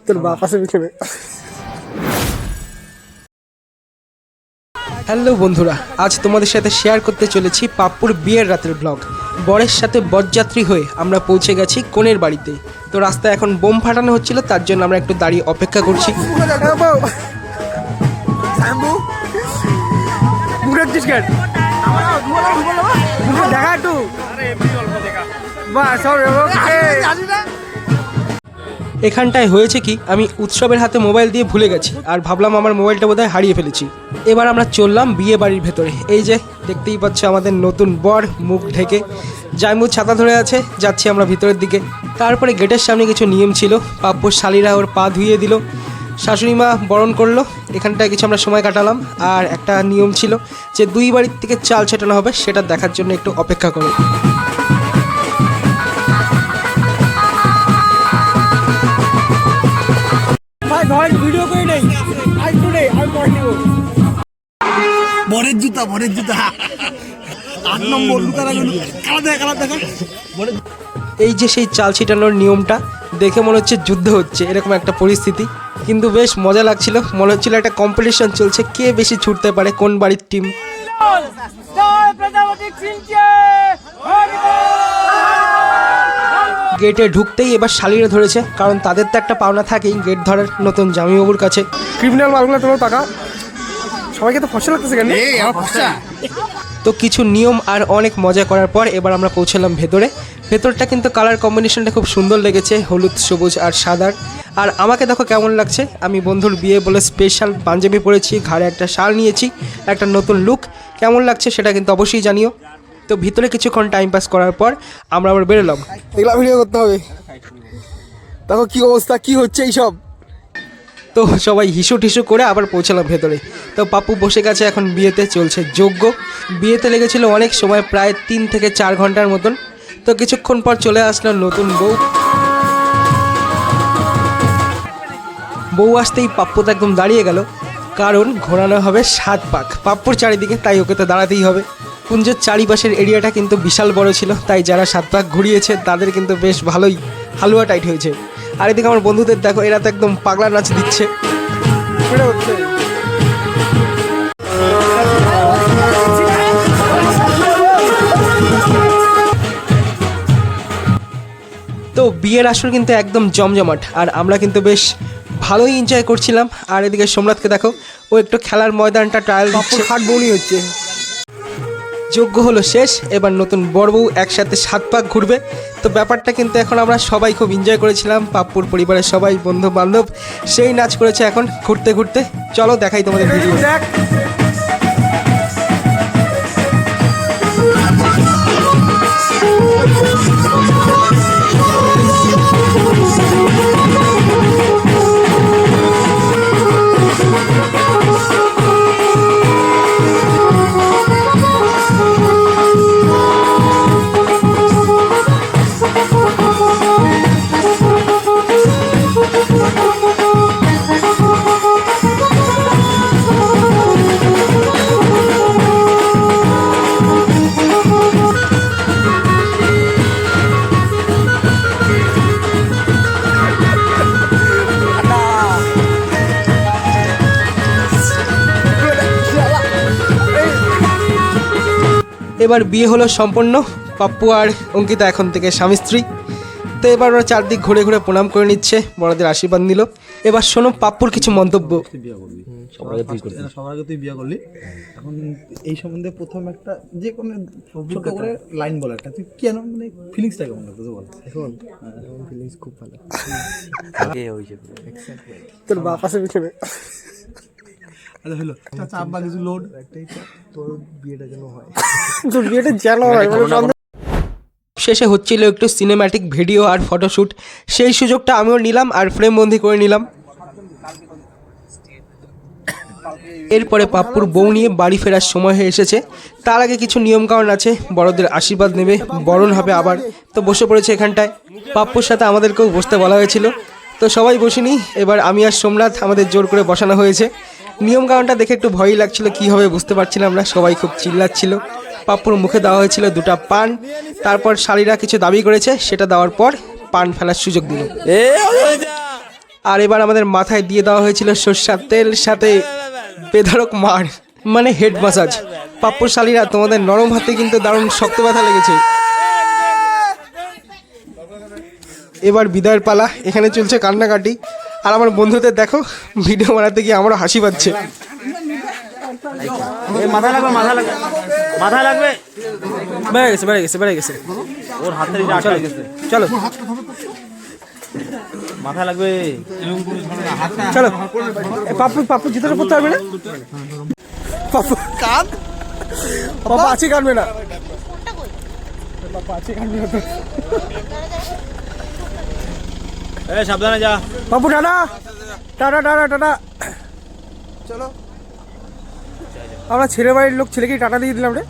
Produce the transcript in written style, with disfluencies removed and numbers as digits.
তোর বাপাসে পিছনে। হ্যালো বন্ধুরা, আজ তোমাদের সাথে শেয়ার করতে চলেছি পাপ্পুর বিয়ের রাতের ব্লগ। বরের সাথে বরযাত্রী হয়ে আমরা পৌঁছে গেছি কনের বাড়িতে। তো রাস্তায় এখন বোম ফাটানো হচ্ছিল, তার জন্য আমরা একটু দাঁড়িয়ে অপেক্ষা করছি। এখানটায় হয়েছে কি, আমি উৎসবের হাতে মোবাইল দিয়ে ভুলে গেছি আর ভাবলাম আমার মোবাইলটা বোধহয় হারিয়ে ফেলেছি। এবার আমরা চললাম বিয়ে বাড়ির ভেতরে। এই যে দেখতেই পাচ্ছ আমাদের নতুন বর মুখ ঢেকে, জাইমু ছাতা ধরে আছে, যাচ্ছি আমরা ভিতরের দিকে। তারপরে গেটের সামনে কিছু নিয়ম ছিল, পাপ্পুর শালীরা ওর পা ধুইয়ে দিল, শাশুড়ি মা বরণ করলো, এখানটায় কিছু আমরা সময় কাটালাম। আর একটা নিয়ম ছিল যে দুই বাড়ির থেকে চাল ছেটানো হবে, সেটা দেখার জন্য একটু অপেক্ষা করো। ভিডিও করে নেই, বরের জুতা 8 নম্বর এই যে সেই চাল ছিটানোর নিয়মটা দেখে মনে হচ্ছে যুদ্ধ হচ্ছে, এরকম একটা পরিস্থিতি। কিন্তু বেশ মজা লাগছিল, মনে হচ্ছিল একটা কম্পিটিশন চলছে, কে বেশি ছুটতে পারে, কোন বাড়ির টিম। গেটে ঢুকতেই এবার শালীরা ধরেছে, কারণ তাদের তো একটা পাওনা থাকেই গেট ধরার নতুন জামাইবাবুর কাছে। ক্রিমিনাল মালগুলো তোমার টাকা সবাইকে তো ফসল লাগতেছে কেন? তো কিছু নিয়ম আর অনেক মজা করার পর এবার আমরা পৌঁছালাম ভেতরে। ভেতরটা কিন্তু কালার কম্বিনেশনটা খুব সুন্দর লেগেছে, হলুদ, সবুজ আর সাদার। আর আমাকে দেখো কেমন লাগছে, আমি বন্ধুর বিয়ে বলে স্পেশাল পাঞ্জাবি পরেছি, ঘাড়ে একটা শাল নিয়েছি, একটা নতুন লুক। কেমন লাগছে সেটা কিন্তু অবশ্যই জানিও। তো ভিতরে কিছুক্ষণ টাইম পাস করার পর আমরা আবার বেরোলাম। এগুলা ভিডিও করতে হবে, দেখো কি অবস্থা, কি হচ্ছে এইসব। তো সবাই হিসু টিসু করে আবার পৌঁছালাম ভেতরে। তো পাপ্পু বসে গেছে, এখন বিয়েতে চলছে যজ্ঞ। বিয়েতে লেগেছিল অনেক সময়, প্রায় 3 থেকে 4 ঘন্টার মতন। তো কিছুক্ষণ পর চলে আসলো নতুন বউ আসতেই পাপ্পু তো একদম দাঁড়িয়ে গেল, কারণ ঘোরানো হবে 7 পাক পাপ্পুর চারিদিকে, তাই ওকে তো দাঁড়াতেই হবে। কুঞ্জের চারিপাশের এরিয়াটা কিন্তু বিশাল বড় ছিল, তাই যারা 7 পাক ঘুরিয়েছে তাদের কিন্তু বেশ ভালোই হালুয়া টাইট হয়েছে। আর এদিকে আমার বন্ধুদের দেখো, এরা তো একদম পাগলা নাচ দিচ্ছে। তো বিয়ের আসর কিন্তু একদম জমজমাট, আর আমরা কিন্তু বেশ ভালোই এনজয় করছিলাম। আর এদিকে সোমনাথকে দেখো, ও একটু খেলার ময়দানটা ট্রায়াল দিচ্ছে, হাট বউনি হচ্ছে। যজ্ঞ হলো শেষ, এবার নতুন বর বউ একসাথে 7 পাক ঘুরবে। তো ব্যাপারটা কিন্তু এখন আমরা সবাই খুব এনজয় করেছিলাম, পাপ্পুর পরিবারের সবাই, বন্ধু বান্ধব সেই নাচ করেছে। এখন ঘুরতে ঘুরতে চলো দেখাই তোমাদের ভিডিও। এবার বিয়ে হলো সম্পন্ন, পাপ্পু আর অঙ্কিতা এখন থেকে স্বামী স্ত্রী। তো এবার ওরা চারদিক ঘুরে ঘুরে প্রণাম করে নিচ্ছে, বড়দের আশীর্বাদ নিল। এবার শোনো পাপ্পুর কিছু মন্তব্য। সবার আগে তুই বিয়ে করলি, এখন এই সম্বন্ধে প্রথম একটা যে কোনো ছোট করে লাইন বলা, একটা তুই কেন, মানে ফিলিংসটা কেমন লাগতো বল। এখন ফিলিংস খুব ভালো। তোর বাপাসে পিছনে আচ্ছা হলো, আচ্ছা আব্বা কিছু লোড একটাই, তোর বিয়েটা যেন হয়, তোর বিয়েটা যেন হয়। শেষে হচ্ছিল একটু সিনেম্যাটিক ভিডিও আর ফটোশ্যুট, সেই সুযোগটা আমিও নিলাম আর ফ্রেম বন্দি করে নিলাম। এরপরে পাপ্পুর বউ নিয়ে বাড়ি ফেরার সময় হয়ে এসেছে। তার আগে কিছু নিয়মকানুন আছে, বড়দের আশীর্বাদ নেবে, বরণ হবে আবার। তো বসে পড়েছে এখানটায়, পাপ্পুর সাথে আমাদেরকেও বসতে বলা হয়েছিল। তো সবাই বসিনি, এবার আমি আর সোমনাথ আমাদের জোর করে বসানো হয়েছে। নিয়মকানুনটা দেখে একটু ভয়ই লাগছিল, কী হবে বুঝতে পারছিলাম না, সবাই খুব চিল্লাচ্ছিল। পাপ্পুর মুখে দেওয়া হয়েছিল 2টা পান, তারপর শালীরা কিছু দাবি করেছে, সেটা দেওয়ার পর পান ফেলার সুযোগ দিল। আর এবার আমাদের মাথায় দিয়ে দেওয়া হয়েছিল সর্ষার তেল, সাথে বেধড়ক মার, মানে হেড ম্যাসাজ। পাপ্পুর শালীরা, তোমাদের নরম হাতে কিন্তু দারুণ শক্ত ব্যথা লেগেছে। এবার বিদায়ের পালা। এখানে চলছে কান্নাকাটি, আর আমার বন্ধুদের দেখো ভিডিও বানাতে গিয়ে আমারও হাসি পাচ্ছে। মাথা লাগবে, মাথা লাগবে, মাথা লাগবে। বেড়ে গেছে, বেড়ে গেছে, বেড়ে গেছে। ওর হাতে আটকে গেছে। চলো মাথা লাগবে। চলো। পাপ্পু, পাপ্পু জুতোটা পড়তে পারবে না? পাপ্পু কান, পাপ্পু আছে কানবে না, পাপ্পু আছে কানবে না তো। সাবধানে যা Pappu, tata tata tata tata. চলো, আমরা ছেলে বাড়ির লোক ছেলেকেই টাটা দিয়ে দিলাম রে।